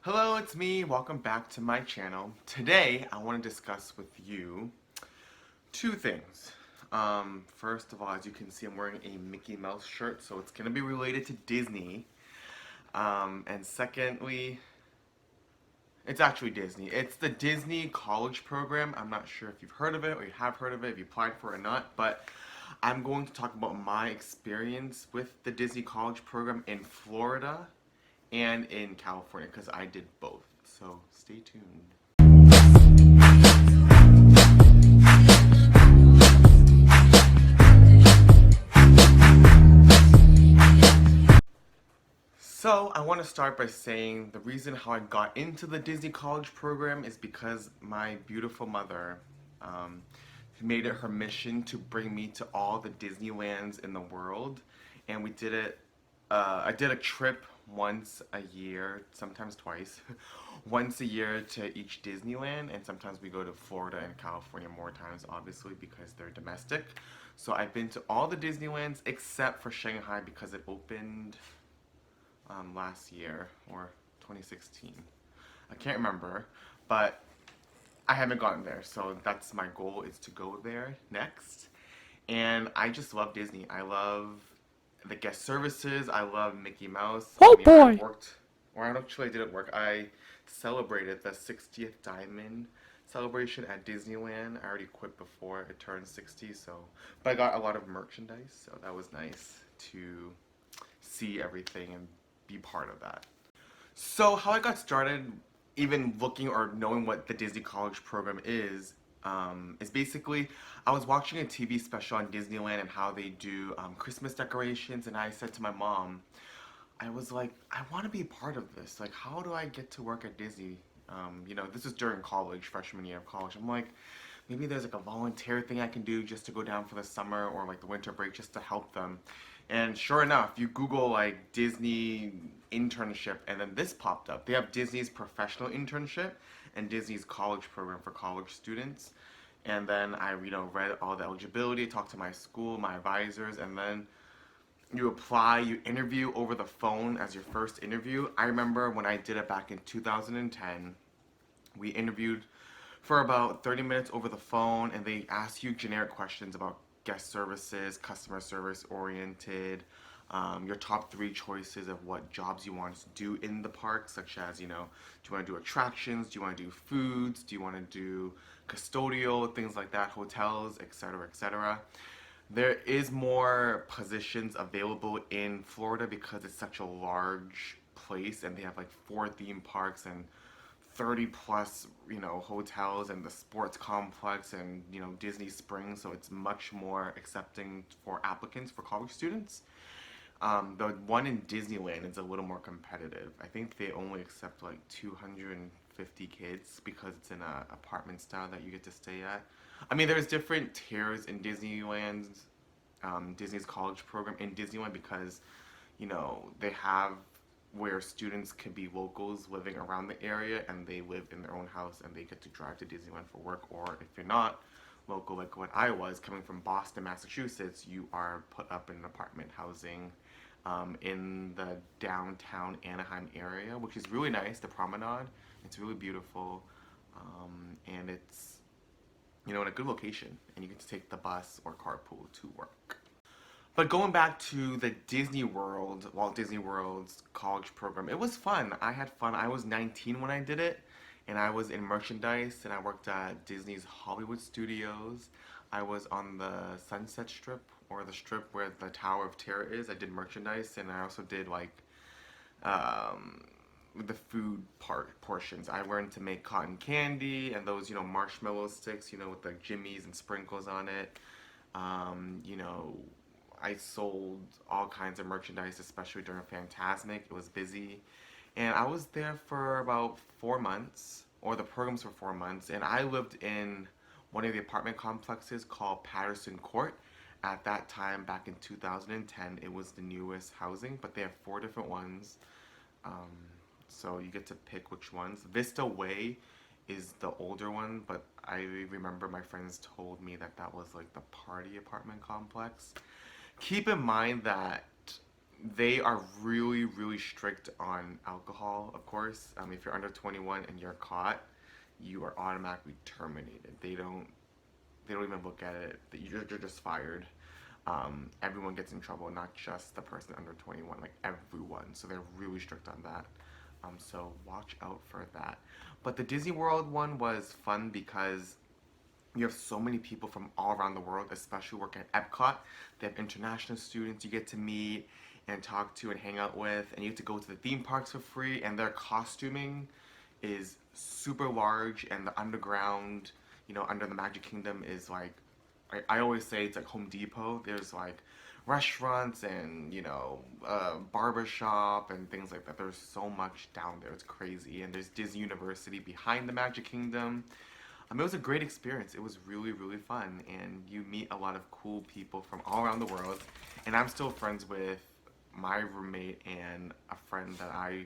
Hello, it's me. Welcome back to my channel. Today, I want to discuss with you two things. First of all, as you can see, I'm wearing a Mickey Mouse shirt, so it's going to be related to Disney. And secondly, it's actually Disney. It's the Disney College Program. I'm not sure if you've heard of it or you have heard of it, if you applied for it or not, but I'm going to talk about my experience with the Disney College Program in Florida and in California because I did both. So stay tuned. So I want to start by saying the reason how I got into the Disney College Program is because my beautiful mother um, made it her mission to bring me to all the Disneylands in the world, and we did it. I did a trip once a year, sometimes twice, once a year to each Disneyland, and sometimes we go to Florida and California more times, obviously, because they're domestic. So I've been to all the Disneylands except for Shanghai because it opened last year or 2016. I can't remember, but I haven't gotten there, so that's my goal is to go there next. And I just love Disney. I love the guest services. I love Mickey Mouse. Oh I boy! worked, or actually I didn't work. I celebrated the 60th Diamond celebration at Disneyland. I already quit before it turned 60, so but I got a lot of merchandise, so that was nice to see everything and be part of that. So how I got started, even looking or knowing what the Disney College Program is basically I was watching a TV special on Disneyland and how they do Christmas decorations, and I said to my mom, I was like, I want to be a part of this. Like, how do I get to work at Disney? This is during college, freshman year of college. I'm like, maybe there's like a volunteer thing I can do just to go down for the summer or like the winter break just to help them. And sure enough, you Google like Disney internship, and then this popped up. They have Disney's professional internship and Disney's college program for college students. And then I, read all the eligibility, talked to my school, my advisors, and then you apply, you interview over the phone as your first interview. I remember when I did it back in 2010, we interviewed for about 30 minutes over the phone, and they ask you generic questions about guest services, customer service oriented, your top three choices of what jobs you want to do in the park, such as, do you want to do attractions, do you want to do foods, do you want to do custodial, things like that, hotels, etc., etc. There is more positions available in Florida because it's such a large place and they have like 4 theme parks and 30 plus, hotels and the sports complex and, Disney Springs, so it's much more accepting for applicants for college students. The one in Disneyland is a little more competitive. I think they only accept like 250 kids because it's in a apartment style that you get to stay at. I mean, there's different tiers in Disneyland's Disney's college program in Disneyland because, they have where students can be locals living around the area and they live in their own house and they get to drive to Disneyland for work. Or if you're not local, like what I was, coming from Boston, Massachusetts, you are put up in apartment housing in the downtown Anaheim area, which is really nice. The promenade, it's really beautiful, and it's in a good location, and you get to take the bus or carpool to work. But going back to the Disney World, Walt Disney World's college program, it was fun. I had fun. I was 19 when I did it, and I was in merchandise, and I worked at Disney's Hollywood Studios. I was on the Sunset Strip, or the strip where the Tower of Terror is. I did merchandise, and I also did like um, the food part portions. I learned to make cotton candy and those, marshmallow sticks, with the jimmies and sprinkles on it. Um, you know, I sold all kinds of merchandise, especially during Fantasmic. It was busy. And I was there for about 4 months, or the programs for 4 months, and I lived in one of the apartment complexes called Patterson Court. At that time, back in 2010, it was the newest housing, but they have 4 different ones. Um, so you get to pick which ones. Vista Way is the older one, but I remember my friends told me that that was like the party apartment complex. Keep in mind that they are really, really strict on alcohol, of course. If you're under 21 and you're caught, you are automatically terminated. They don't even look at it. You're just fired. Everyone gets in trouble, not just the person under 21, like everyone. So they're really strict on that. So watch out for that. But the Disney World one was fun because you have so many people from all around the world, especially working at Epcot. They have international students you get to meet and talk to and hang out with, and you get to go to the theme parks for free, and their costuming is super large, and the underground, under the Magic Kingdom is like, I always say it's like Home Depot. There's like restaurants and, barber shop and things like that. There's so much down there. It's crazy. And there's Disney University behind the Magic Kingdom. It was a great experience. It was really, really fun, and you meet a lot of cool people from all around the world. And I'm still friends with my roommate and a friend that I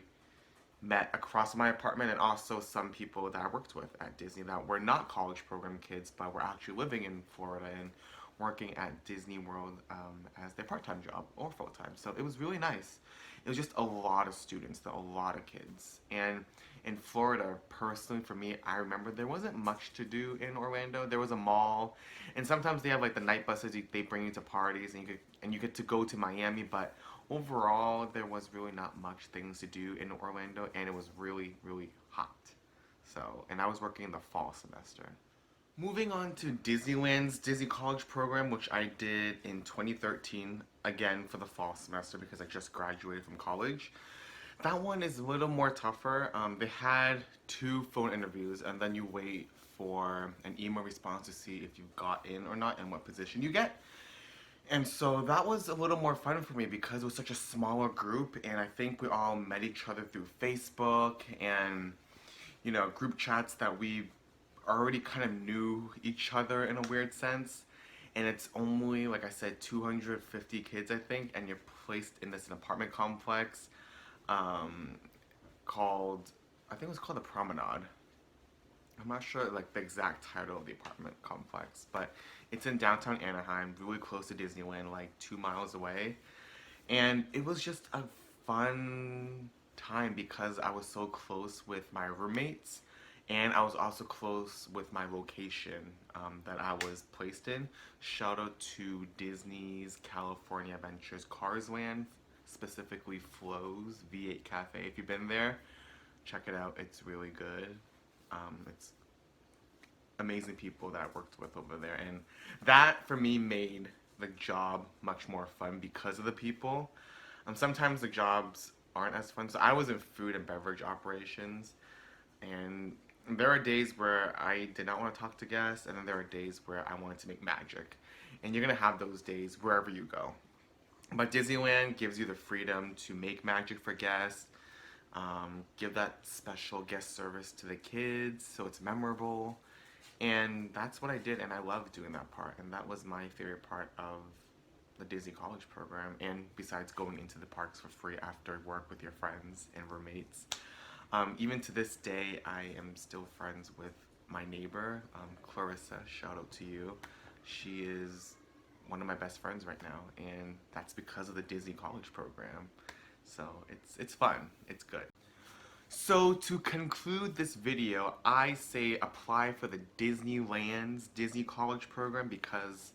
met across my apartment, and also some people that I worked with at Disney that were not college program kids, but were actually living in Florida and working at Disney World as their part-time job or full-time. So it was really nice. It was just a lot of students, a lot of kids. And in Florida, personally for me, I remember there wasn't much to do in Orlando. There was a mall, and sometimes they have like the night buses. They bring you to parties, and you get to go to Miami. But overall, there was really not much things to do in Orlando, and it was really, really hot. So, and I was working in the fall semester. Moving on to Disneyland's Disney College program, which I did in 2013, again for the fall semester because I just graduated from college. That one is a little more tougher. They had 2 phone interviews, and then you wait for an email response to see if you got in or not and what position you get. And so that was a little more fun for me because it was such a smaller group, and I think we all met each other through Facebook and, group chats that we already kind of knew each other in a weird sense. And it's only, like I said, 250 kids, I think, and you're placed in this apartment complex um, called, I think it was called the Promenade. I'm not sure like the exact title of the apartment complex, but it's in downtown Anaheim, really close to Disneyland, like 2 miles away. And it was just a fun time because I was so close with my roommates, and I was also close with my location that I was placed in. Shout out to Disney's California Adventures Cars Land, specifically Flo's V8 Cafe. If you've been there, check it out. It's really good. It's amazing people that I worked with over there, and that for me made the job much more fun because of the people. Sometimes the jobs aren't as fun. So I was in food and beverage operations, and there are days where I did not want to talk to guests, and then there are days where I wanted to make magic. And you're gonna have those days wherever you go. But Disneyland gives you the freedom to make magic for guests, give that special guest service to the kids so it's memorable. And that's what I did, and I loved doing that part. And that was my favorite part of the Disney College program. And besides going into the parks for free after work with your friends and roommates, even to this day, I am still friends with my neighbor, Clarissa. Shout out to you. She is one of my best friends right now, and that's because of the Disney College program. So it's fun. It's good. So to conclude this video, I say apply for the Disneyland's Disney College program because,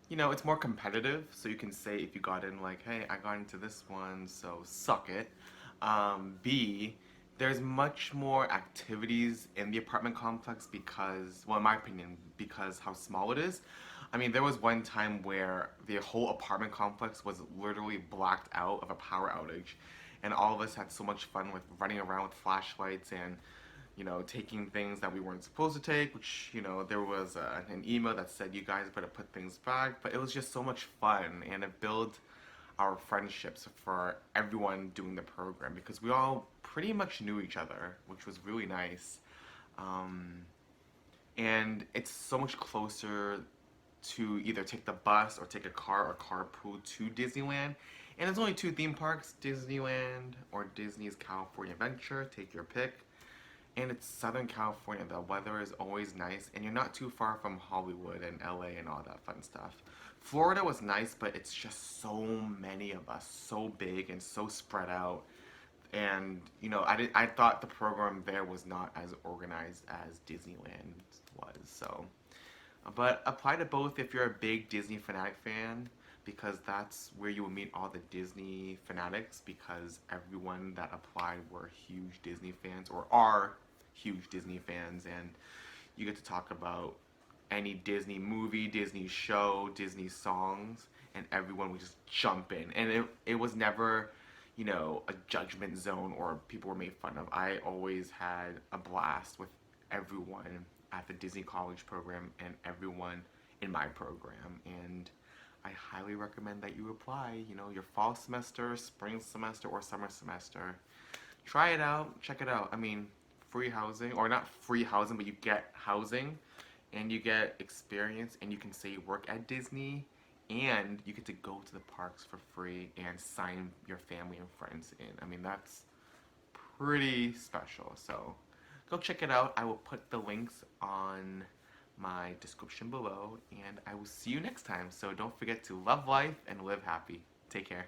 it's more competitive. So you can say if you got in like, hey, I got into this one, so suck it. B, there's much more activities in the apartment complex because, well, in my opinion, because how small it is. There was one time where the whole apartment complex was literally blacked out of a power outage, and all of us had so much fun with running around with flashlights and, taking things that we weren't supposed to take, which, there was an email that said you guys better put things back, but it was just so much fun, and it built our friendships for everyone doing the program because we all pretty much knew each other, which was really nice. And it's so much closer to either take the bus or take a car or carpool to Disneyland. And there's only 2 theme parks, Disneyland or Disney's California Adventure, take your pick. And it's Southern California, the weather is always nice, and you're not too far from Hollywood and LA and all that fun stuff. Florida was nice, but it's just so many of us, so big and so spread out. And I thought the program there was not as organized as Disneyland was. So, but apply to both if you're a big Disney fanatic fan, because that's where you will meet all the Disney fanatics. Because everyone that applied were huge Disney fans or are huge Disney fans, and you get to talk about any Disney movie, Disney show, Disney songs, and everyone would just jump in. And it was never, a judgment zone or people were made fun of. I always had a blast with everyone at the Disney College program and everyone in my program. And I highly recommend that you apply, your fall semester, spring semester, or summer semester. Try it out, check it out. I mean, free housing, or not free housing, but you get housing and you get experience, and you can say you work at Disney, and you get to go to the parks for free and sign your family and friends in. I mean, that's pretty special. So go check it out. I will put the links on my description below, and I will see you next time. So don't forget to love life and live happy. Take care.